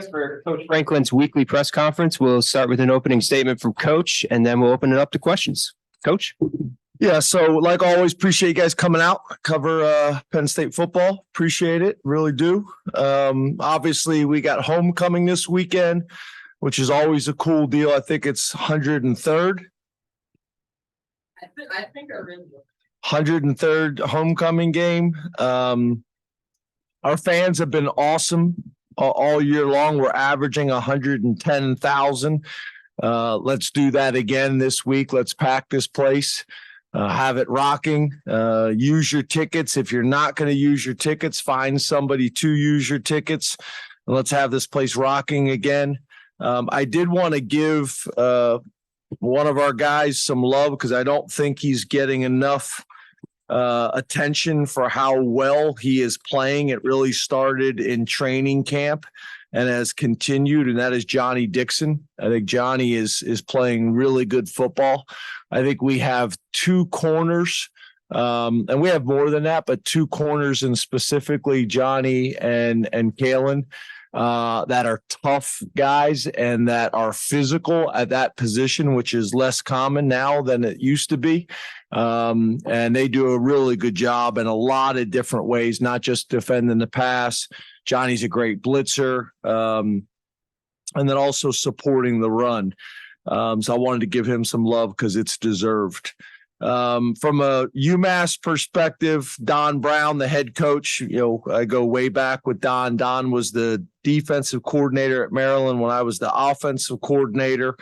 For Coach Franklin's weekly press conference, we'll start with an opening statement from Coach, and then we'll open it up to questions. Coach? Yeah, so like always, appreciate you guys coming out, cover Penn State football. Appreciate it, really do. Obviously, we got homecoming this weekend, which is always a cool deal. I think it's 103rd. I think I read 103rd homecoming game. Our fans have been awesome all year long. We're averaging 110,000. Let's do that again this week. Let's pack this place. Have it rocking. Use your tickets. If you're not going to use your tickets, find somebody to use your tickets. And let's have this place rocking again. I did want to give one of our guys some love because I don't think he's getting enough attention for how well he is playing. It really started in training camp and has continued, and that is Johnny Dixon. I think Johnny is playing really good football. I think we have two corners, and we have more than that, but two corners, and specifically Johnny and Kalen, that are tough guys and that are physical at that position, which is less common now than it used to be. And they do a really good job in a lot of different ways, not just defending the pass. Johnny's a great blitzer, and then also supporting the run. So I wanted to give him some love because it's deserved. From a UMass perspective, Don Brown, the head coach, I go way back with Don. Don was the defensive coordinator at Maryland when I was the offensive coordinator.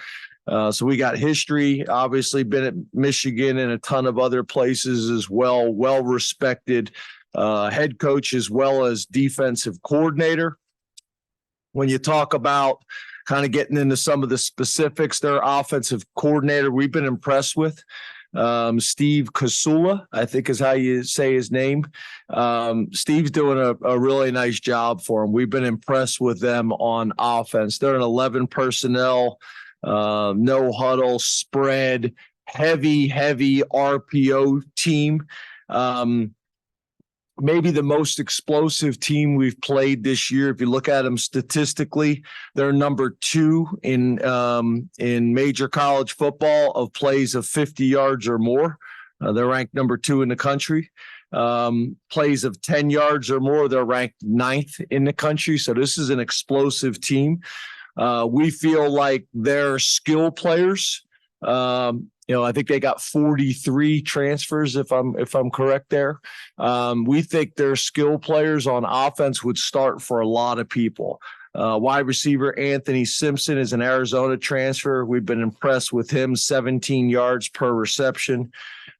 So we got history, obviously been at Michigan and a ton of other places as well. Well-respected head coach as well as defensive coordinator. When you talk about kind of getting into some of the specifics, their offensive coordinator we've been impressed with. Steve Kasula, I think is how you say his name. Steve's doing a really nice job for him. We've been impressed with them on offense. They're an 11 personnel, no huddle, spread, heavy RPO team. Maybe the most explosive team we've played this year. If you look at them statistically, they're number 2 in major college football of plays of 50 yards or more. They're ranked number 2 in the country. Plays of 10 yards or more, they're ranked 9th in the country. So this is an explosive team. We feel like they're skill players. I think they got 43 transfers, if I'm correct there. We think their skill players on offense would start for a lot of people. Wide receiver Anthony Simpson is an Arizona transfer. We've been impressed with him, 17 yards per reception.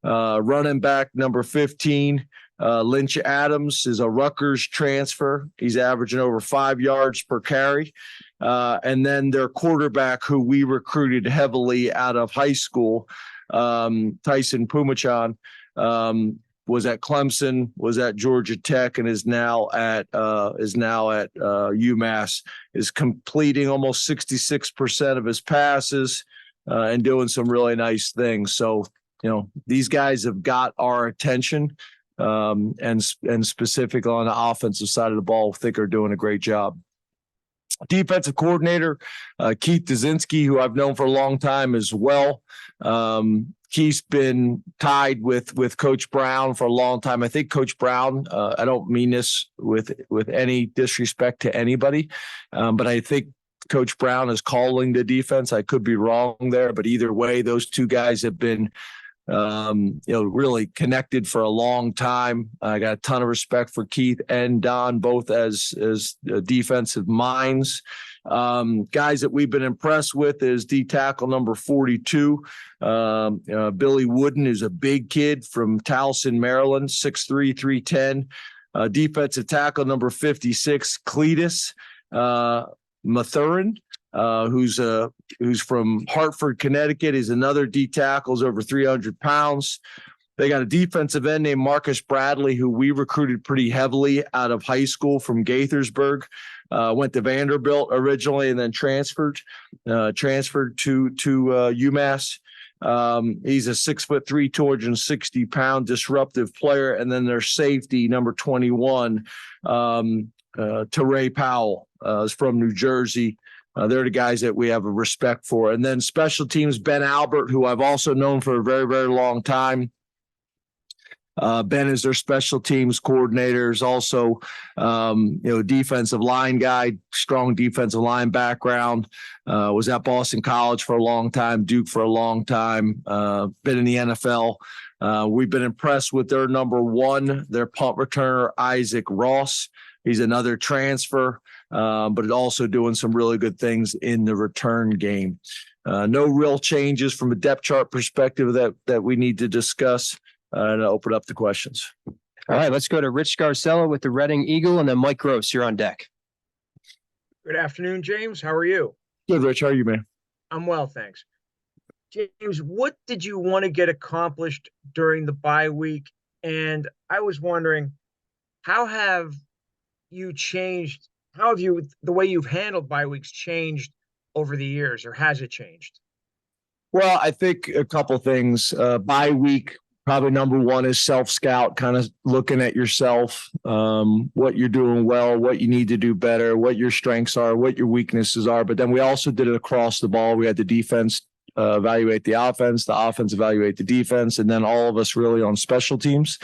Running back number 15, Lynch Adams is a Rutgers transfer. He's averaging over 5 yards per carry. And then their quarterback, who we recruited heavily out of high school, Tyson Pumachan, was at Clemson, was at Georgia Tech, and is now at UMass. Is completing almost 66% of his passes and doing some really nice things. So these guys have got our attention, and specifically on the offensive side of the ball, I think are doing a great job. Defensive coordinator, Keith Gesicki, who I've known for a long time as well. Keith's been tied with Coach Brown for a long time. I think Coach Brown, I don't mean this with any disrespect to anybody, but I think Coach Brown is calling the defense. I could be wrong there, but either way, those two guys have been really connected for a long time. I got a ton of respect for Keith and Don, both as defensive minds. Guys that we've been impressed with is D tackle number 42, Billy Wooden, who's a big kid from Towson, Maryland, 6'3", 310. Defensive tackle number 56, Cletus Mathurin, who's from Hartford, Connecticut. He's another D tackles over 300 pounds. They got a defensive end named Marcus Bradley, who we recruited pretty heavily out of high school from Gaithersburg. Went to Vanderbilt originally and then transferred to UMass. He's a 6'3", 260-pound disruptive player. And then their safety, number 21, Ray Powell is from New Jersey. They're the guys that we have a respect for. And then special teams, Ben Albert, who I've also known for a very, very long time. Ben is their special teams coordinator, is also, defensive line guy, strong defensive line background, was at Boston College for a long time, Duke for a long time, been in the NFL. We've been impressed with their number one, their punt returner, Isaac Ross. He's another transfer, but also doing some really good things in the return game. No real changes from a depth chart perspective that we need to discuss. And I'll open up the questions. All right, let's go to Rich Scarcella with the Reading Eagle, and then Mike Gross, you're on deck. Good afternoon, James. How are you? Good, Rich. How are you, man? I'm well, thanks. James, what did you want to get accomplished during the bye week? And I was wondering, how have you changed? How have the way you've handled bye weeks changed over the years, or has it changed? Well, I think a couple things. Bye week, probably number one is self-scout, kind of looking at yourself, what you're doing well, what you need to do better, what your strengths are, what your weaknesses are. But then we also did it across the ball. We had the defense evaluate the offense evaluate the defense, and then all of us really on special teams.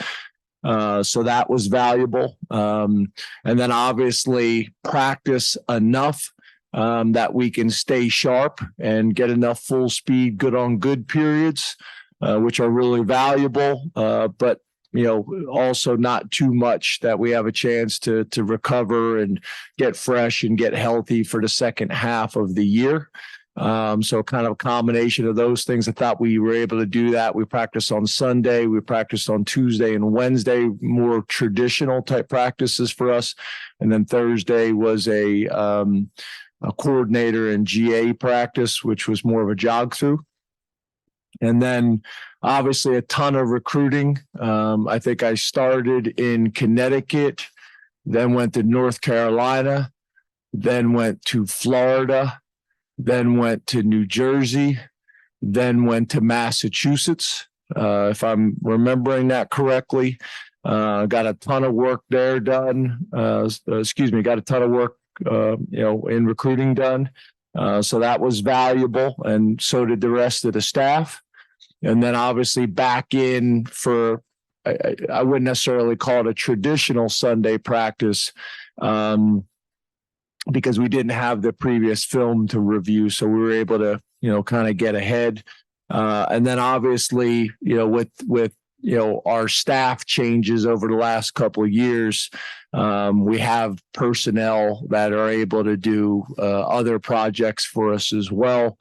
So that was valuable. And then obviously practice enough that we can stay sharp and get enough full speed, good on good periods, which are really valuable, but also not too much that we have a chance to recover and get fresh and get healthy for the second half of the year. So kind of a combination of those things. I thought we were able to do that. We practiced on Sunday, we practiced on Tuesday and Wednesday, more traditional type practices for us. And then Thursday was a coordinator and GA practice, which was more of a jog through. And then obviously a ton of recruiting. I think I started in Connecticut, then went to North Carolina, then went to Florida, then went to New Jersey, then went to Massachusetts, if I'm remembering that correctly. Got a ton of work there done. Got a ton of work, in recruiting done. So that was valuable, and so did the rest of the staff. And then obviously back in for, I wouldn't necessarily call it a traditional Sunday practice, because we didn't have the previous film to review. So we were able to, kind of get ahead. And then obviously, with our staff changes over the last couple of years, we have personnel that are able to do other projects for us as well,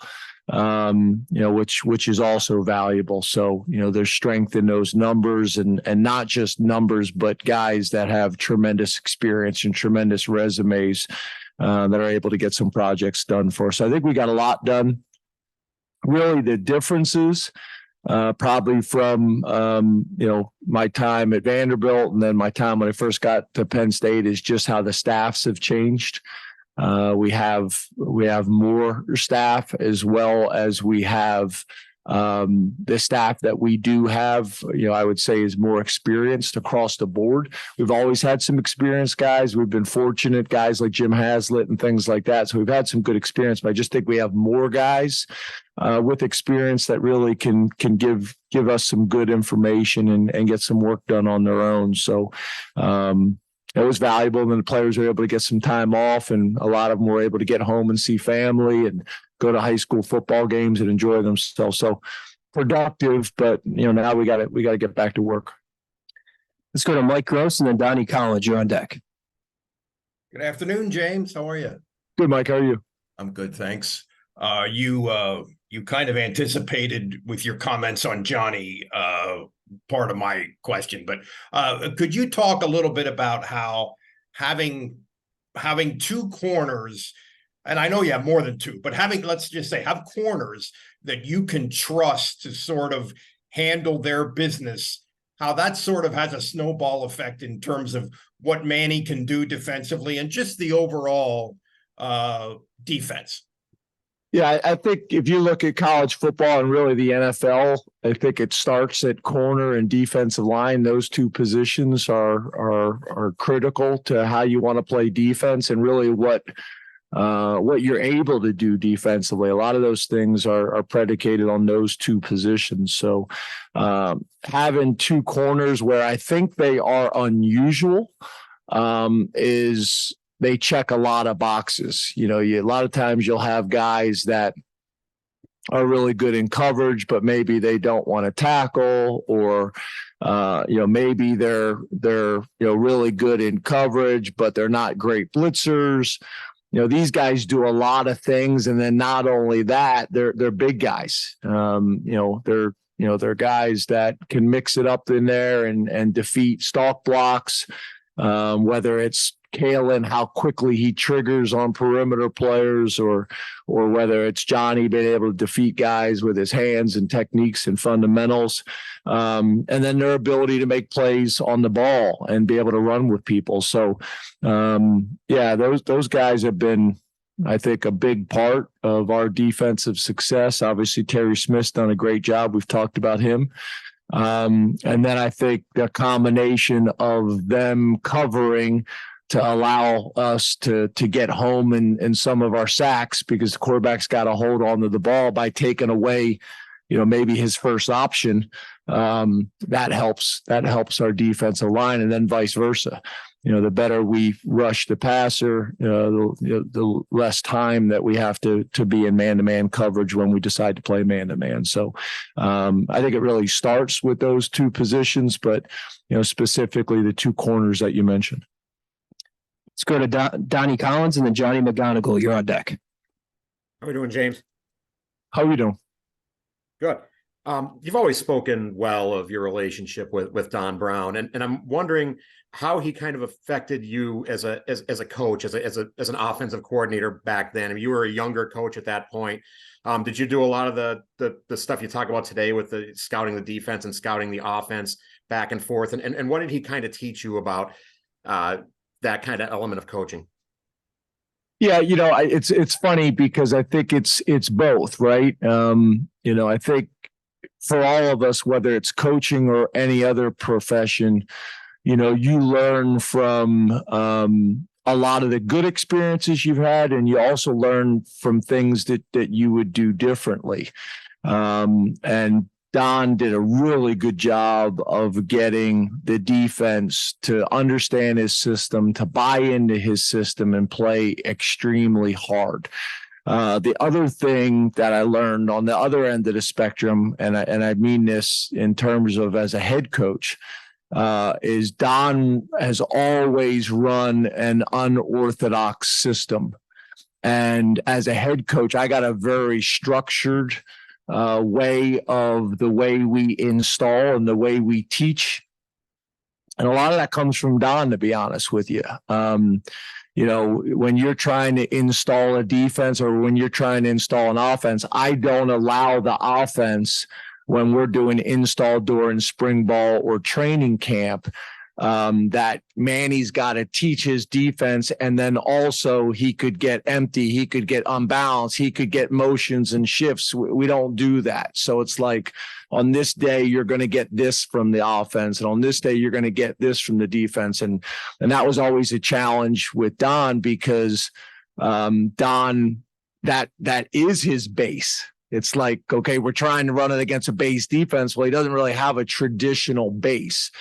which is also valuable. So, there's strength in those numbers, and not just numbers, but guys that have tremendous experience and tremendous resumes that are able to get some projects done for us. So I think we got a lot done. Really, the differences probably from my time at Vanderbilt and then my time when I first got to Penn State is just how the staffs have changed. We have more staff, as well as we have the staff that we do have, I would say is more experienced across the board. We've always had some experienced guys. We've been fortunate, guys like Jim Haslett and things like that. So we've had some good experience, but I just think we have more guys with experience that really can give us some good information and get some work done on their own. So it was valuable, and the players were able to get some time off, and a lot of them were able to get home and see family and go to high school football games and enjoy themselves. So productive, but now we got to get back to work. Let's go to Mike Gross and then Donnie Collins. You're on deck. Good afternoon, James. How are you? Good, Mike. How are you? I'm good, thanks. You kind of anticipated with your comments on Johnny part of my question, but could you talk a little bit about how having two corners, and I know you have more than two, but let's just say, have corners that you can trust to sort of handle their business, how that sort of has a snowball effect in terms of what Manny can do defensively and just the overall defense? Yeah, I think if you look at college football and really the NFL, I think it starts at corner and defensive line. Those two positions are critical to how you want to play defense and really what you're able to do defensively. A lot of those things are predicated on those two positions. So having two corners where I think they are unusual is they check a lot of boxes. You know, a lot of times you'll have guys that are really good in coverage, but maybe they don't want to tackle, or maybe they're really good in coverage, but they're not great blitzers. You know, these guys do a lot of things, and then not only that, they're big guys. They're guys that can mix it up in there and defeat stalk blocks, whether it's Kalen, how quickly he triggers on perimeter players, or whether it's Johnny being able to defeat guys with his hands and techniques and fundamentals. And then their ability to make plays on the ball and be able to run with people. So, those guys have been, I think, a big part of our defensive success. Obviously, Terry Smith's done a great job. We've talked about him. And then I think the combination of them covering to allow us to get home in some of our sacks, because the quarterback's got to hold on to the ball by taking away, maybe his first option. That helps our defensive line, and then vice versa. The better we rush the passer, the less time that we have to be in man-to-man coverage when we decide to play man-to-man. So I think it really starts with those two positions, but specifically the two corners that you mentioned. Let's go to Donnie Collins and then Johnny McGonigal. You're on deck. How are we doing, James? How are you doing? Good. You've always spoken well of your relationship with Don Brown, and I'm wondering how he kind of affected you as a coach, as an offensive coordinator back then. I mean, you were a younger coach at that point. Did you do a lot of the stuff you talk about today with the scouting the defense and scouting the offense back and forth? And what did he kind of teach you about that kind of element of coaching? Yeah, it's funny because I think it's both, right? I think for all of us, whether it's coaching or any other profession, you learn from a lot of the good experiences you've had, and you also learn from things that you would do differently. And Don did a really good job of getting the defense to understand his system, to buy into his system, and play extremely hard. The other thing that I learned on the other end of the spectrum, and I mean this in terms of as a head coach, is Don has always run an unorthodox system. And as a head coach, I got a very structured way of the way we install and the way we teach. And a lot of that comes from Don, to be honest with you. When you're trying to install a defense or when you're trying to install an offense, I don't allow the offense when we're doing install during spring ball or training camp, that Manny's got to teach his defense, and then also he could get empty, he could get unbalanced, he could get motions and shifts. We don't do that. So it's like, on this day, you're going to get this from the offense, and on this day, you're going to get this from the defense. And that was always a challenge with Don, because Don, that is his base. It's like, okay, we're trying to run it against a base defense. Well, he doesn't really have a traditional base.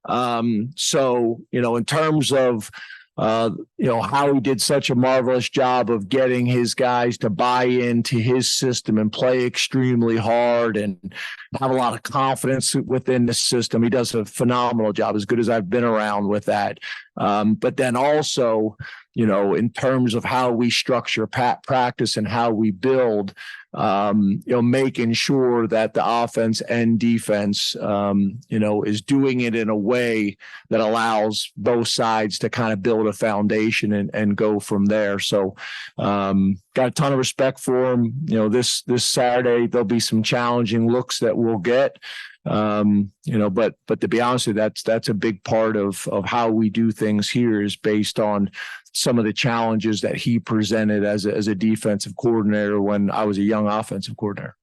So, in terms of, how he did such a marvelous job of getting his guys to buy into his system and play extremely hard and have a lot of confidence within the system. He does a phenomenal job, as good as I've been around with that. But then also, in terms of how we structure practice and how we build, making sure that the offense and defense, is doing it in a way that allows both sides to kind of build a foundation and go from there. So, got a ton of respect for him. This Saturday, there'll be some challenging looks that we'll get. But to be honest with you, that's a big part of how we do things here is based on some of the challenges that he presented as a defensive coordinator when I was a young offensive coordinator.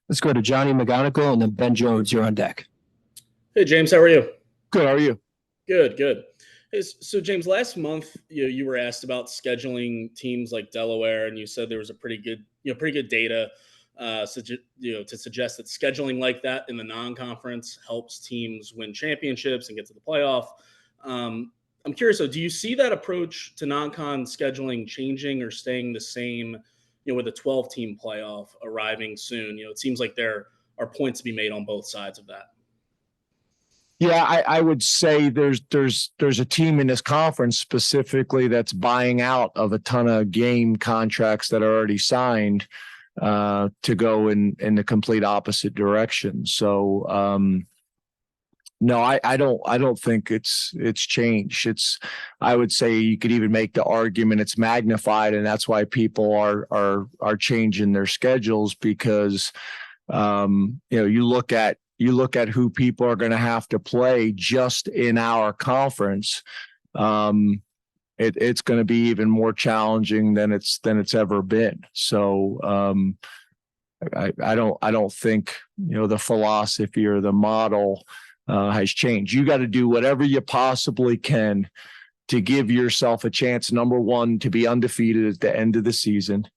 Let's go to Johnny McGonigal and then Ben Jones. You're on deck. Hey, James, how are you? Good. How are you? Good. Hey, so James, last month you were asked about scheduling teams like Delaware, and you said there was a pretty good data to suggest that scheduling like that in the non-conference helps teams win championships and get to the playoff. I'm curious, though, do you see that approach to non-con scheduling changing or staying the same, with a 12-team playoff arriving soon? It seems like there are points to be made on both sides of that. Yeah, I would say there's a team in this conference specifically that's buying out of a ton of game contracts that are already signed to go in the complete opposite direction. So, no, I don't think it's changed. I would say you could even make the argument it's magnified, and that's why people are changing their schedules because you look at who people are going to have to play just in our conference. It's going to be even more challenging than it's ever been. So I don't think the philosophy or the model has changed. You got to do whatever you possibly can to give yourself a chance, number one, to be undefeated at the end of the season.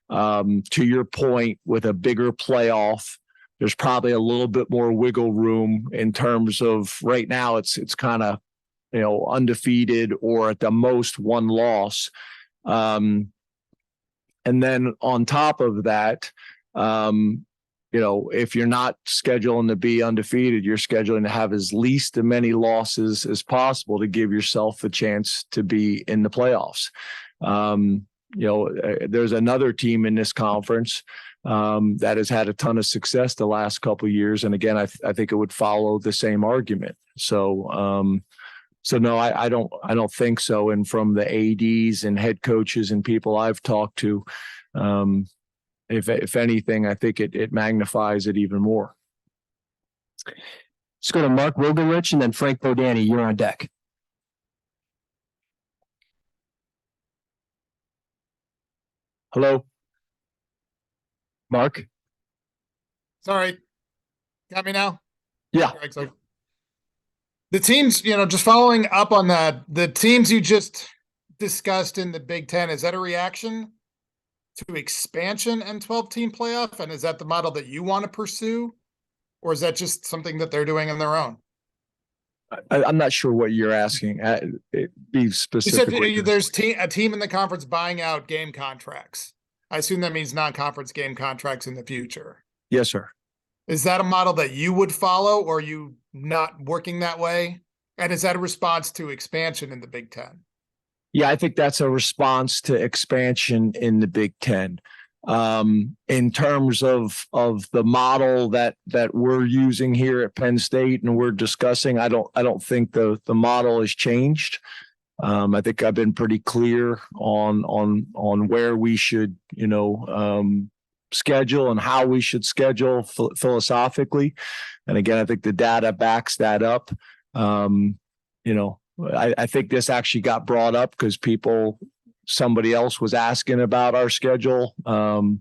To your point, with a bigger playoff, there's probably a little bit more wiggle room in terms of right now it's kind of, undefeated or at the most one loss. And then on top of that, if you're not scheduling to be undefeated, you're scheduling to have as least as many losses as possible to give yourself a chance to be in the playoffs. There's another team in this conference that has had a ton of success the last couple of years. And again, I think it would follow the same argument. So no, I don't think so. And from the ADs and head coaches and people I've talked to, if anything, I think it magnifies it even more. Let's go to Mark Rogerich and then Frank Bodani. You're on deck. Hello, Mark. Sorry. Got me now? Yeah. Excellent. The teams, just following up on that, the teams you just discussed in the Big Ten, is that a reaction to expansion and 12-team playoff? And is that the model that you want to pursue? Or is that just something that they're doing on their own? I'm not sure what you're asking. Be specific. You said there's a team in the conference buying out game contracts. I assume that means non-conference game contracts in the future. Yes, sir. Is that a model that you would follow, or are you not working that way? And is that a response to expansion in the Big Ten? Yeah, I think that's a response to expansion in the Big Ten. In terms of the model that we're using here at Penn State and we're discussing, I don't think the model has changed. I think I've been pretty clear on where we should, schedule and how we should schedule philosophically. And again, I think the data backs that up. I think this actually got brought up because somebody else was asking about our schedule. I'll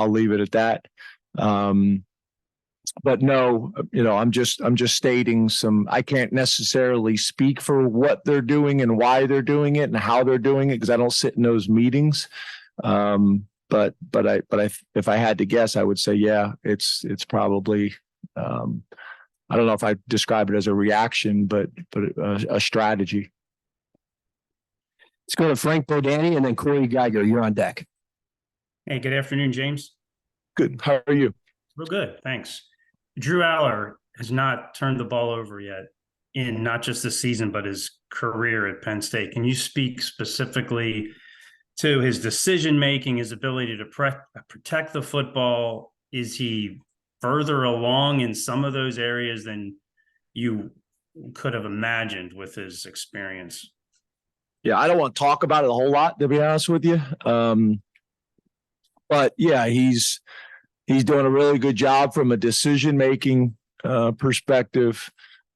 leave it at that. But no, I'm just stating I can't necessarily speak for what they're doing and why they're doing it and how they're doing it, because I don't sit in those meetings. But if I had to guess, I would say, yeah, it's probably, I don't know if I describe it as a reaction, but a strategy. Let's go to Frank Bodani and then Corey Geiger. You're on deck. Hey, good afternoon, James. Good. How are you? Real good, thanks. Drew Aller has not turned the ball over yet in not just this season, but his career at Penn State. Can you speak specifically Two, his decision making, his ability to protect the football. Is he further along in some of those areas than you could have imagined with his experience? Yeah, I don't want to talk about it a whole lot, to be honest with you. But yeah, he's doing a really good job from a decision-making perspective.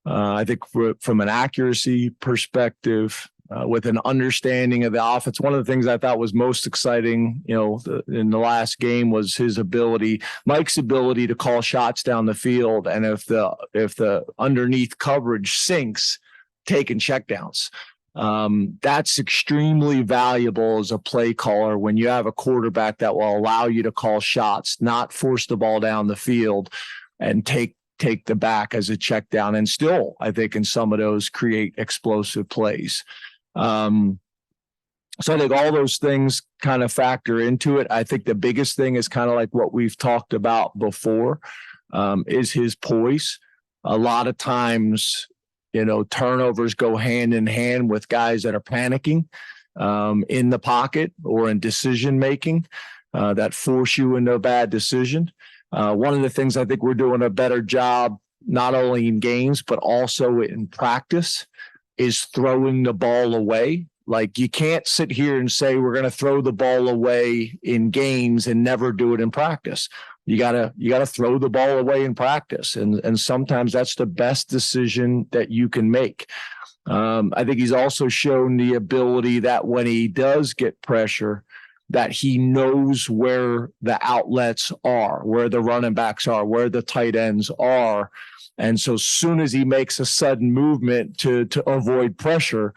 I think from an accuracy perspective, with an understanding of the offense. One of the things I thought was most exciting, in the last game was Mike's ability to call shots down the field. And if the underneath coverage sinks, taking checkdowns. That's extremely valuable as a play caller when you have a quarterback that will allow you to call shots, not force the ball down the field and take the back as a check down, and still, I think in some of those create explosive plays. So I think all those things kind of factor into it. I think the biggest thing is kind of like what we've talked about before, is his poise. A lot of times, turnovers go hand in hand with guys that are panicking in the pocket or in decision making that force you into a bad decision. One of the things I think we're doing a better job, not only in games, but also in practice, is throwing the ball away. Like, you can't sit here and say we're going to throw the ball away in games and never do it in practice. You gotta throw the ball away in practice. And sometimes that's the best decision that you can make. I think he's also shown the ability that when he does get pressure, that he knows where the outlets are, where the running backs are, where the tight ends are. And so as soon as he makes a sudden movement to avoid pressure,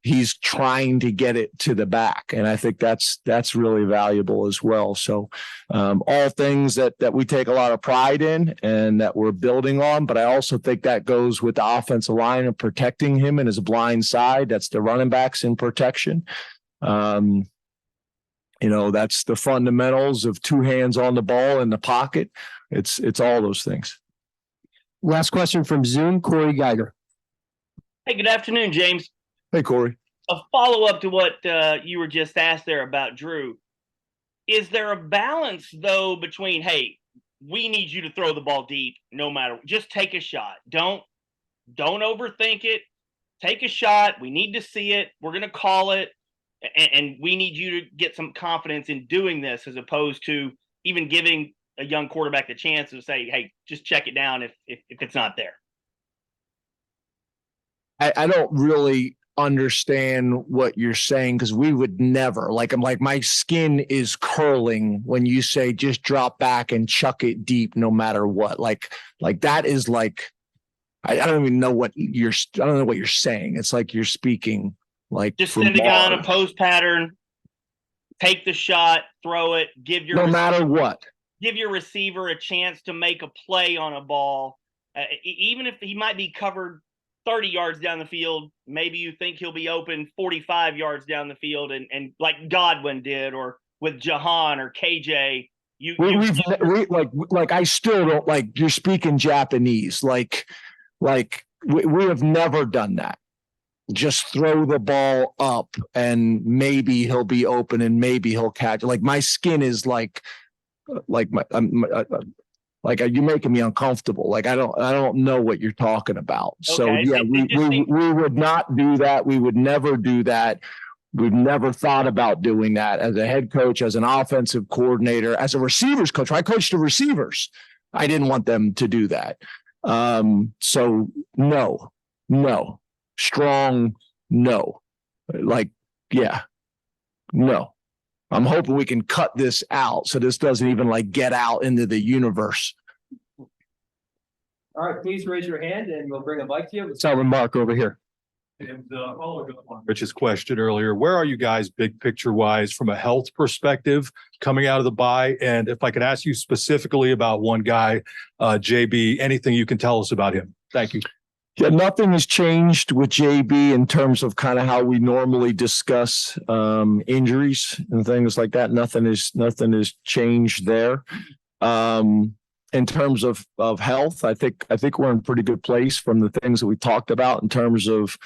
he's trying to get it to the back. And I think that's really valuable as well. So all things that we take a lot of pride in and that we're building on, but I also think that goes with the offensive line and protecting him in his blind side. That's the running backs in protection. That's the fundamentals of two hands on the ball in the pocket. It's all those things. Last question from Zoom, Corey Geiger. Hey, good afternoon, James. Hey, Corey. A follow-up to what you were just asked there about Drew. Is there a balance, though, between, hey, we need you to throw the ball deep no matter, just take a shot. Don't overthink it. Take a shot. We need to see it. We're going to call it. And we need you to get some confidence in doing this, as opposed to even giving a young quarterback the chance to say, hey, just check it down if it's not there. I don't really understand what you're saying, because we would never, my skin is curling when you say just drop back and chuck it deep no matter what. Like that is like, I don't even know what you're saying. It's like you're speaking like just send a guy on a post pattern, take the shot, throw it, give your receiver a chance to make a play on a ball. Even if he might be covered 30 yards down the field, maybe you think he'll be open 45 yards down the field, and like Godwin did, or with Jahan or KJ. I still don't, like, you're speaking Japanese. Like we have never done that. Just throw the ball up and maybe he'll be open and maybe he'll catch. Like, my skin is like you're making me uncomfortable. Like, I don't know what you're talking about. Okay. So yeah, we would not do that. We would never do that. We've never thought about doing that as a head coach, as an offensive coordinator, as a receivers coach. I coached the receivers. I didn't want them to do that. So no. Strong no. No. I'm hoping we can cut this out so this doesn't even get out into the universe. All right, please raise your hand and we'll bring a mic to you. Let's start with Mark over here. And following up on Rich's question earlier, where are you guys big picture wise from a health perspective coming out of the bye? And if I could ask you specifically about one guy, JB, anything you can tell us about him? Thank you. Yeah, nothing has changed with JB in terms of kind of how we normally discuss injuries and things like that. Nothing has changed there. In terms of health, I think we're in a pretty good place from the things that we talked about in terms of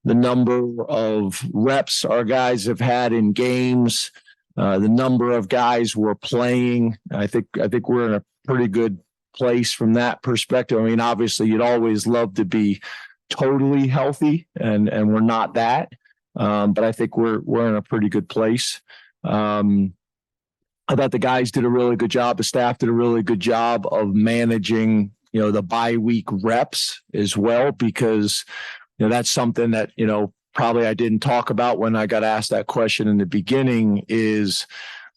the number of reps our guys have had in games, the number of guys we're playing. I think we're in a pretty good place from that perspective. I mean, obviously, you'd always love to be totally healthy, and we're not that. But I think we're in a pretty good place. I thought the guys did a really good job. The staff did a really good job of managing, the bye week reps as well, because, that's something that, probably I didn't talk about when I got asked that question in the beginning. Is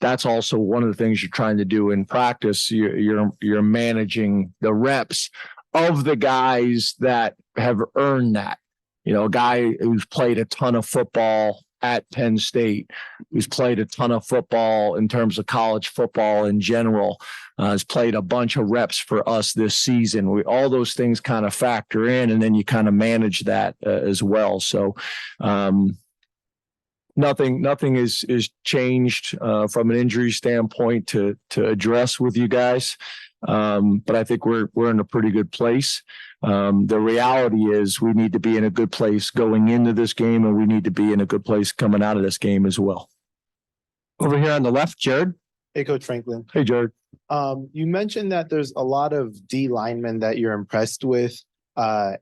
that's also one of the things you're trying to do in practice. You're managing the reps of the guys that have earned that. A guy who's played a ton of football at Penn State, who's played a ton of football in terms of college football in general, has played a bunch of reps for us this season. All those things kind of factor in, and then you kind of manage that as well. So nothing is changed from an injury standpoint to address with you guys. But I think we're in a pretty good place. The reality is we need to be in a good place going into this game, and we need to be in a good place coming out of this game as well. Over here on the left, Jared. Hey, Coach Franklin. Hey, Jared. You mentioned that there's a lot of D linemen that you're impressed with. Add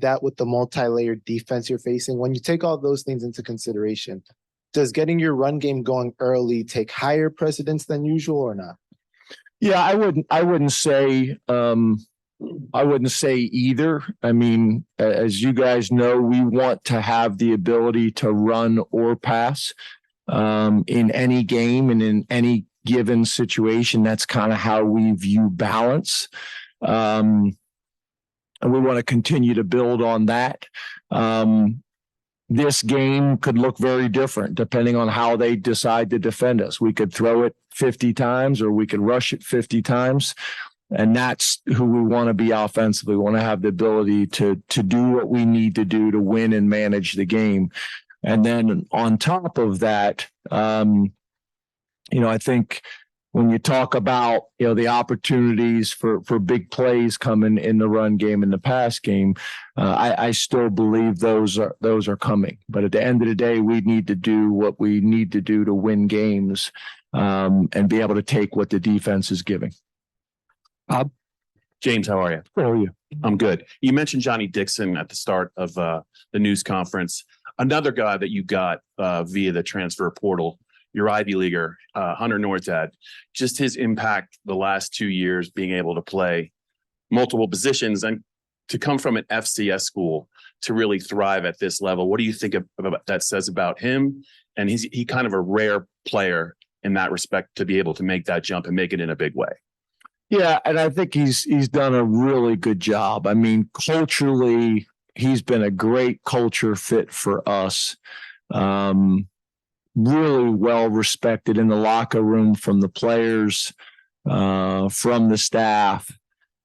that with the multi-layered defense you're facing. When you take all those things into consideration, does getting your run game going early take higher precedence than usual or not? Yeah, I wouldn't say either. I mean, as you guys know, we want to have the ability to run or pass in any game and in any given situation. That's kind of how we view balance. And we want to continue to build on that. This game could look very different depending on how they decide to defend us. We could throw it 50 times or we could rush it 50 times. And that's who we want to be offensively. We want to have the ability to do what we need to do to win and manage the game. And then on top of that, I think when you talk about, the opportunities for big plays coming in the run game and the pass game, I still believe those are coming. But at the end of the day, we need to do what we need to do to win games and be able to take what the defense is giving. James, how are you? How are you? I'm good. You mentioned Johnny Dixon at the start of the news conference. Another guy that you got via the transfer portal, your Ivy Leaguer, Hunter Nordad, just his impact the last 2 years, being able to play multiple positions and to come from an FCS school to really thrive at this level. What do you think about that says about him? And he kind of a rare player in that respect to be able to make that jump and make it in a big way. Yeah, and I think he's done a really good job. I mean, culturally, he's been a great culture fit for us. Really well respected in the locker room from the players, from the staff.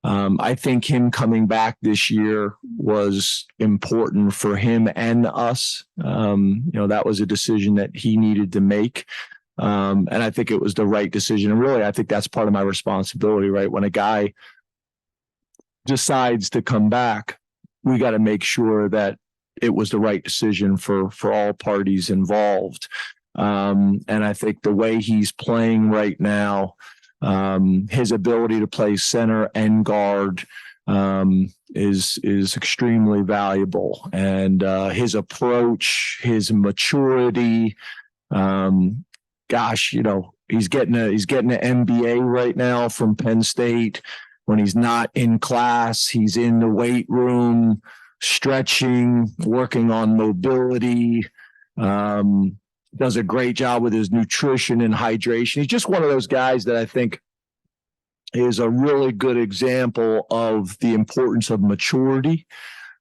I think him coming back this year was important for him and us. That was a decision that he needed to make. And I think it was the right decision. And really, I think that's part of my responsibility, right? When a guy decides to come back, we got to make sure that it was the right decision for all parties involved. And I think the way he's playing right now, his ability to play center and guard is extremely valuable. And his approach, his maturity, he's getting an MBA right now from Penn State. When he's not in class, he's in the weight room, stretching, working on mobility. Does a great job with his nutrition and hydration. He's just one of those guys that I think is a really good example of the importance of maturity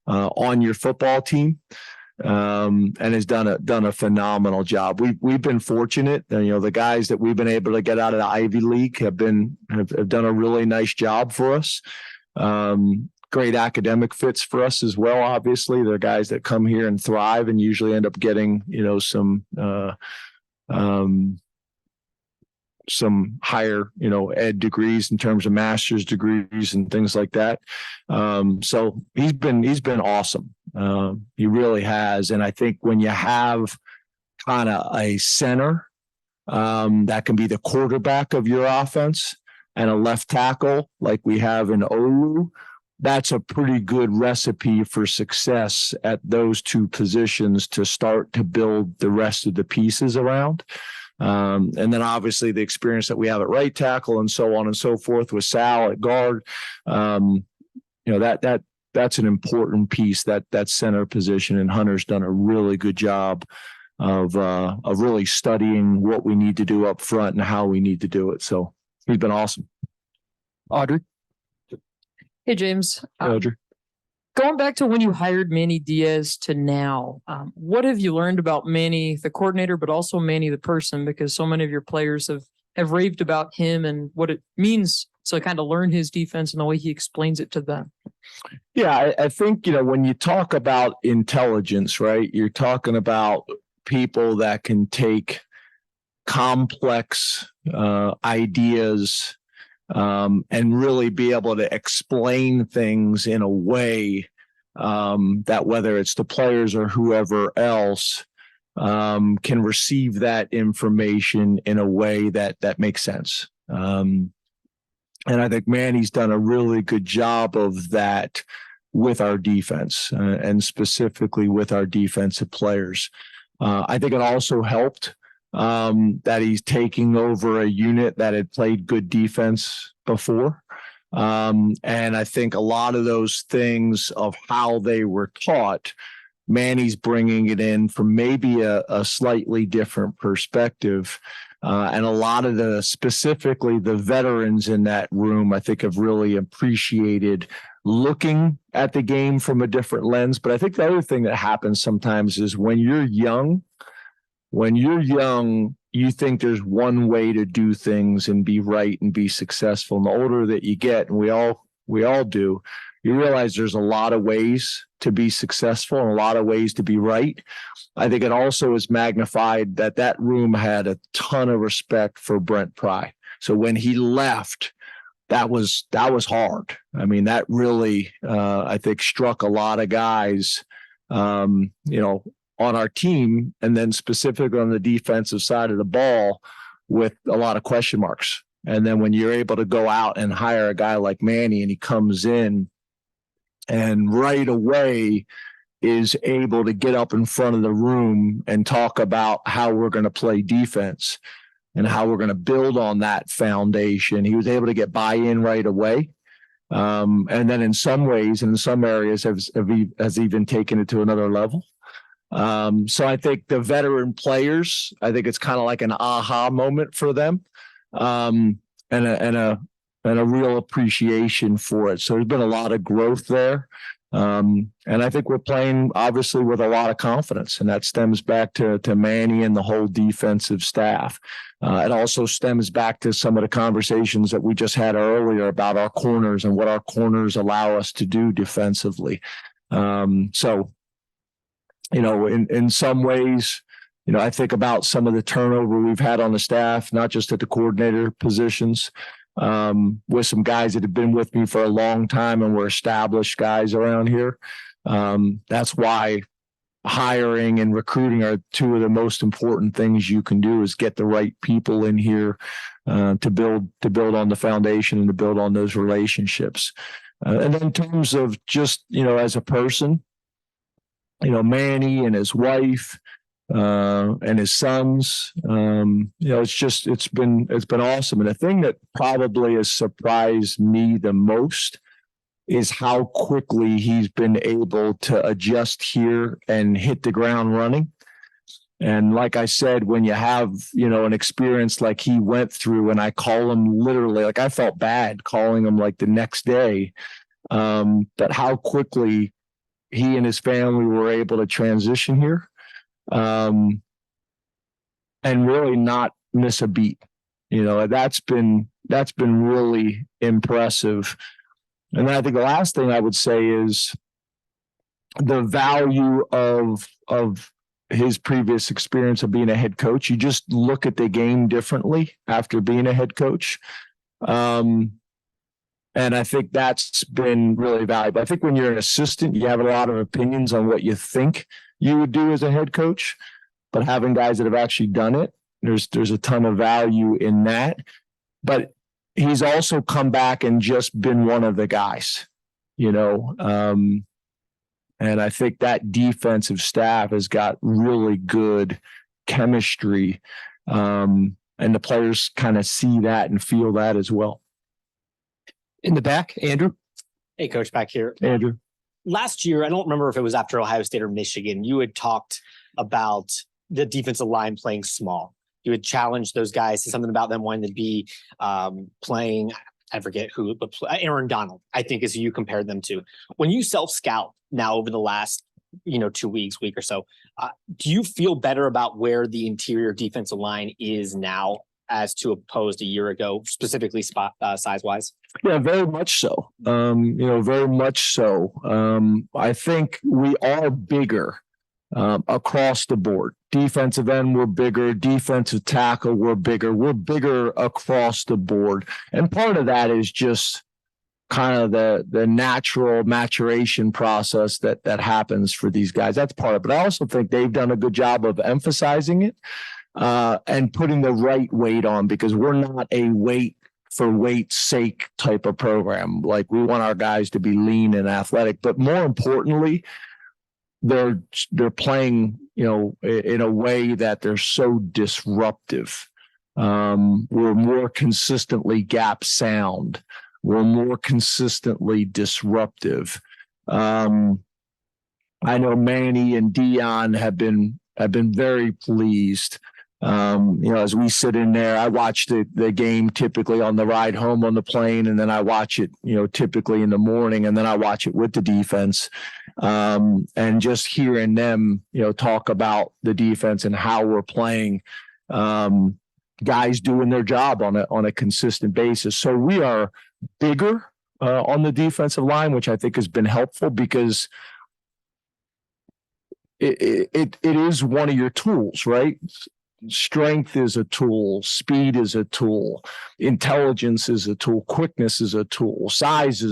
on your football team, and has done a phenomenal job. We've been fortunate, and the guys that we've been able to get out of the Ivy League have done a really nice job for us. Great academic fits for us as well. Obviously, they're guys that come here and thrive and some higher, ed degrees in terms of master's degrees and things like that. So he's been awesome. He really has. And I think when you have kind of a center that can be the quarterback of your offense and a left tackle like we have in Olu, that's a pretty good recipe for success at those two positions to start to build the rest of the pieces around. And then obviously the experience that we have at right tackle and so on and so forth with Sal at guard, that's an important piece, that center position. And Hunter's done a really good job of really studying what we need to do up front and how we need to do it. So he's been awesome. Audrey. Hey, James. Audrey. Going back to when you hired Manny Diaz to now, what have you learned about Manny, the coordinator, but also Manny, the person? Because so many of your players have raved about him and what it means to kind of learn his defense and the way he explains it to them. Yeah, I think, when you talk about intelligence, right, you're talking about people that can take complex ideas and really be able to explain things in a way that whether it's the players or whoever else can receive that information in a way that makes sense. And I think Manny's done a really good job of that with our defense and specifically with our defensive players. I think it also helped that he's taking over a unit that had played good defense before. And I think a lot of those things of how they were taught, Manny's bringing it in from maybe a slightly different perspective. And a lot of specifically the veterans in that room, I think have really appreciated looking at the game from a different lens. But I think the other thing that happens sometimes is when you're young, you think there's one way to do things and be right and be successful. And the older that you get, and we all do, you realize there's a lot of ways to be successful and a lot of ways to be right. I think it also is magnified that room had a ton of respect for Brent Pry. So when he left, that was hard. I mean, that really, I think, struck a lot of guys, on our team, and then specifically on the defensive side of the ball with a lot of question marks. And then when you're able to go out and hire a guy like Manny and he comes in and right away is able to get up in front of the room and talk about how we're going to play defense and how we're going to build on that foundation. He was able to get buy-in right away. And then in some ways, and in some areas has even taken it to another level. So I think the veteran players, I think it's kind of like an aha moment for them, and a real appreciation for it. So there's been a lot of growth there. And I think we're playing obviously with a lot of confidence, and that stems back to Manny and the whole defensive staff. It also stems back to some of the conversations that we just had earlier about our corners and what our corners allow us to do defensively. So, in some ways, I think about some of the turnover we've had on the staff, not just at the coordinator positions, with some guys that have been with me for a long time and were established guys around here. That's why hiring and recruiting are two of the most important things you can do, is get the right people in here to build on the foundation and to build on those relationships. And then in terms of just, as a person, Manny and his wife and his sons, it's been awesome. And the thing that probably has surprised me the most is how quickly he's been able to adjust here and hit the ground running. And like I said, when you have, an experience like he went through, and I call him literally, like I felt bad calling him like the next day, but how quickly he and his family were able to transition here, and really not miss a beat. That's been really impressive. And then I think the last thing I would say is the value of his previous experience of being a head coach. You just look at the game differently after being a head coach. And I think that's been really valuable. I think when you're an assistant, you have a lot of opinions on what you think you would do as a head coach, but having guys that have actually done it, there's a ton of value in that. But he's also come back and just been one of the guys, and I think that defensive staff has got really good chemistry. And the players kind of see that and feel that as well. In the back, Andrew. Hey, Coach, back here. Andrew. Last year, I don't remember if it was after Ohio State or Michigan, you had talked about the defensive line playing small. You had challenged those guys to something about them wanting to be playing, I forget who, but Aaron Donald, I think is who you compared them to. When you self-scout now over the last, 2 weeks, week or so, do you feel better about where the interior defensive line is now as to opposed a year ago, specifically size-wise? Yeah, very much so. Very much so. I think we are bigger across the board. Defensive end, we're bigger. Defensive tackle, we're bigger. We're bigger across the board. And part of that is just kind of the natural maturation process that happens for these guys. That's part of it. But I also think they've done a good job of emphasizing it and putting the right weight on, because we're not a weight for weight's sake type of program. Like, we want our guys to be lean and athletic, but more importantly, they're playing, in a way that they're so disruptive. We're more consistently gap sound. We're more consistently disruptive. I know Manny and Dion have been very pleased. As we sit in there, I watch the game typically on the ride home on the plane, and then I watch it, typically in the morning, and then I watch it with the defense. And just hearing them, talk about the defense and how we're playing, guys doing their job on a consistent basis. So we are bigger on the defensive line, which I think has been helpful, because it is one of your tools, right? Strength is a tool, speed is a tool, intelligence is a tool, quickness is a tool,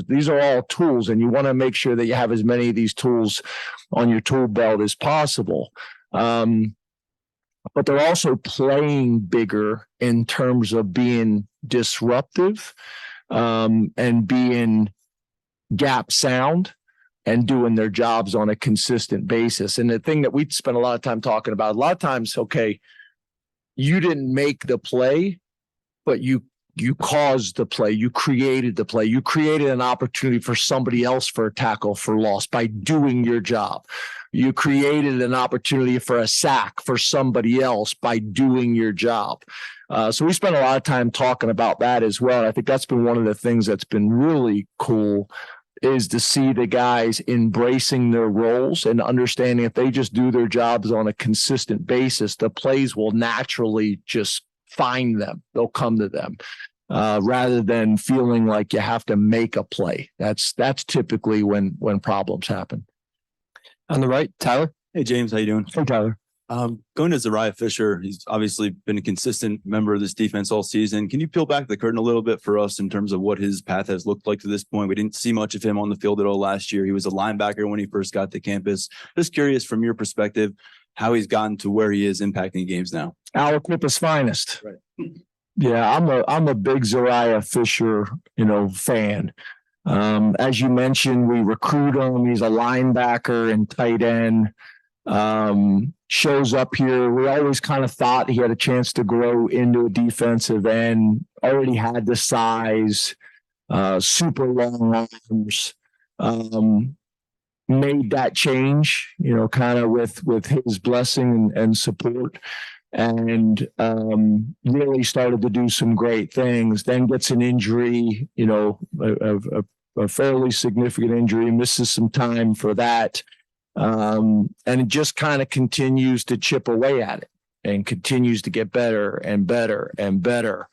these are all tools, and you want to make sure that you have as many of these tools on your tool belt as possible. But they're also playing bigger in terms of being disruptive, and being gap sound and doing their jobs on a consistent basis. And the thing that we spend a lot of time talking about, a lot of times, okay, you didn't make the play, but you caused the play. You created the play. You created an opportunity for somebody else for a tackle for loss by doing your job. You created an opportunity for a sack for somebody else by doing your job. So we spent a lot of time talking about that as well. I think that's been one of the things that's been really cool, is to see the guys embracing their roles and understanding if they just do their jobs on a consistent basis, the plays will naturally just find them. They'll come to them, rather than feeling like you have to make a play. That's typically when problems happen. On the right, Tyler. Hey, James, how you doing? Hey, Tyler. Going to Zariah Fischer, he's obviously been a consistent member of this defense all season. Can you peel back the curtain a little bit for us in terms of what his path has looked like to this point? We didn't see much of him on the field at all last year. He was a linebacker when he first got to campus. Just curious from your perspective, how he's gotten to where he is impacting games now. Aliquippa's finest. Right. Yeah, I'm a big Zariah Fischer, fan. As you mentioned, we recruit him. He's a linebacker and tight end. Shows up here. We always kind of thought he had a chance to grow into a defensive end. Already had the size, super long arms. Made that change, kind of with his blessing and support, and really started to do some great things. Then gets an injury, a fairly significant injury, misses some time for that. And it just kind of continues to chip away at it and continues to get better and better and better,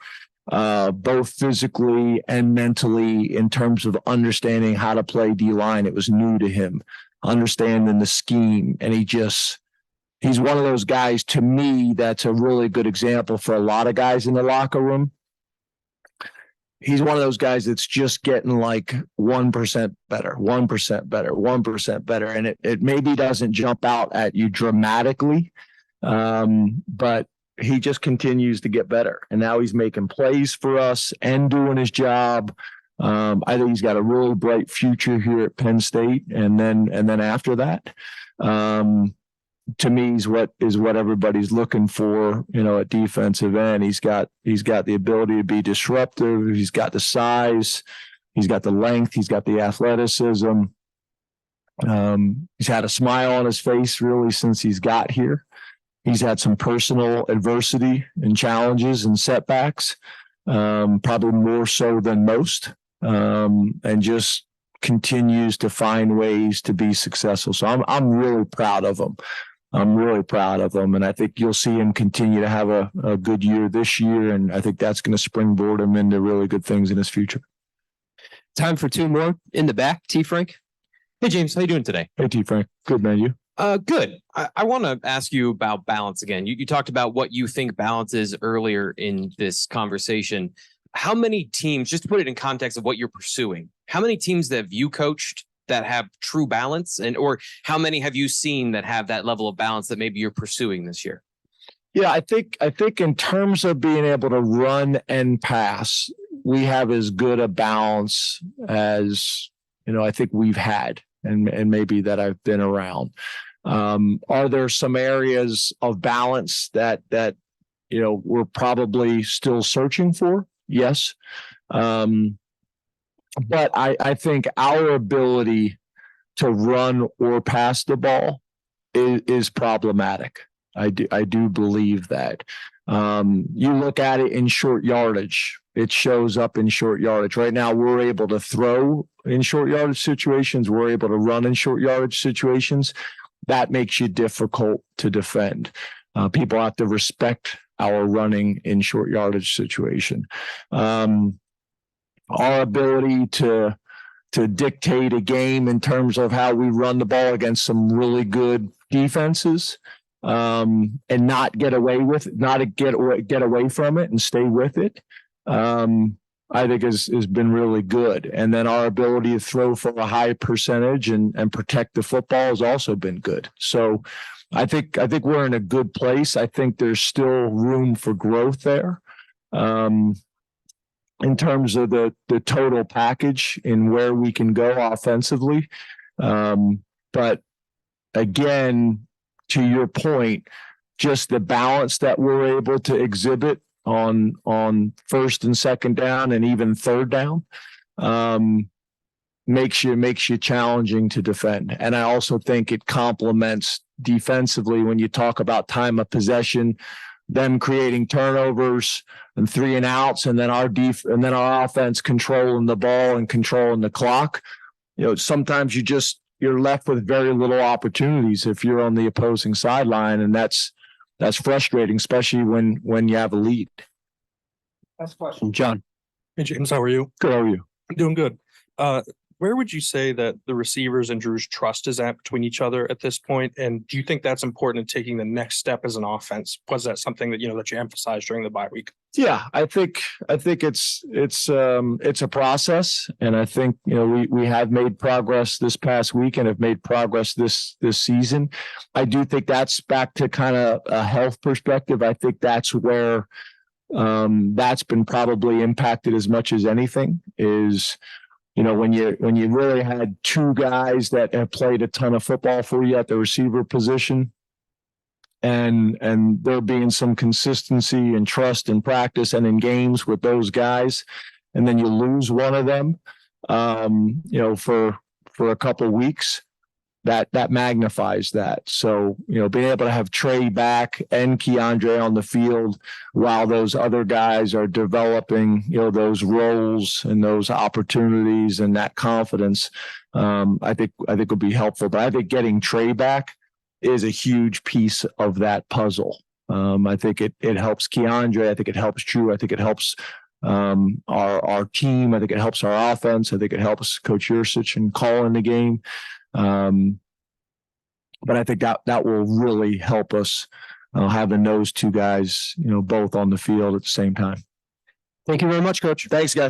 both physically and mentally, in terms of understanding how to play D-line. It was new to him, understanding the scheme, and he just he's one of those guys, to me, that's a really good example for a lot of guys in the locker room. He's one of those guys that's just getting like 1% better, 1% better, 1% better. And it maybe doesn't jump out at you dramatically, but he just continues to get better. And now he's making plays for us and doing his job. I think he's got a really bright future here at Penn State. And then after that, to me, is what everybody's looking for, at defensive end. He's got the ability to be disruptive. He's got the size. He's got the length. He's got the athleticism. He's had a smile on his face really since he's got here. He's had some personal adversity and challenges and setbacks, probably more so than most, and just continues to find ways to be successful. So I'm really proud of him. And I think you'll see him continue to have a good year this year, and I think that's going to springboard him into really good things in his future. Time for two more in the back. T. Frank. Hey, James, how you doing today? Hey, T. Frank. Good, man. You? Good. I want to ask you about balance again. You talked about what you think balance is earlier in this conversation. How many teams, just to put it in context of what you're pursuing, how many teams that have you coached that have true balance, or how many have you seen that have that level of balance that maybe you're pursuing this year? Yeah, I think in terms of being able to run and pass, we have as good a balance as, I think we've had and maybe that I've been around. Are there some areas of balance that we're probably still searching for? Yes. But I think our ability to run or pass the ball is problematic. I do believe that. You look at it in short yardage, it shows up in short yardage. Right now, we're able to throw in short yardage situations. We're able to run in short yardage situations. That makes you difficult to defend. People have to respect our running in short yardage situation. Our ability to dictate a game in terms of how we run the ball against some really good defenses, and not get away with it, not get away from it and stay with it, I think has been really good. And then our ability to throw for a high percentage and protect the football has also been good. So I think we're in a good place. I think there's still room for growth there. In terms of the total package and where we can go offensively. But again, to your point, just the balance that we're able to exhibit on first and second down and even third down makes you challenging to defend. And I also think it complements defensively when you talk about time of possession, them creating turnovers and 3 and outs, and then our offense controlling the ball and controlling the clock. Sometimes you're left with very little opportunities if you're on the opposing sideline, and that's frustrating, especially when you have a lead. Last question, John. Hey, James, how are you? Good. How are you? I'm doing good. Where would you say that the receivers and Drew's trust is at between each other at this point? And do you think that's important in taking the next step as an offense? Was that something that that you emphasized during the bye week? Yeah, I think it's a process, and I think we have made progress this past week and have made progress this season. I do think that's back to kind of a health perspective. I think that's where that's been probably impacted as much as anything is. When you really had 2 guys that have played a ton of football for you at the receiver position, and there being some consistency and trust in practice and in games with those guys, and then you lose one of them, for a couple of weeks, that magnifies that. So, being able to have Trey back and Keandre on the field while those other guys are developing, those roles and those opportunities and that confidence, I think will be helpful. But I think getting Trey back is a huge piece of that puzzle. I think it helps Keandre. I think it helps Drew. I think it helps our team. I think it helps our offense. I think it helps Coach Yursich in calling the game. But I think that will really help us having those two guys, both on the field at the same time. Thank you very much, Coach. Thanks, guys.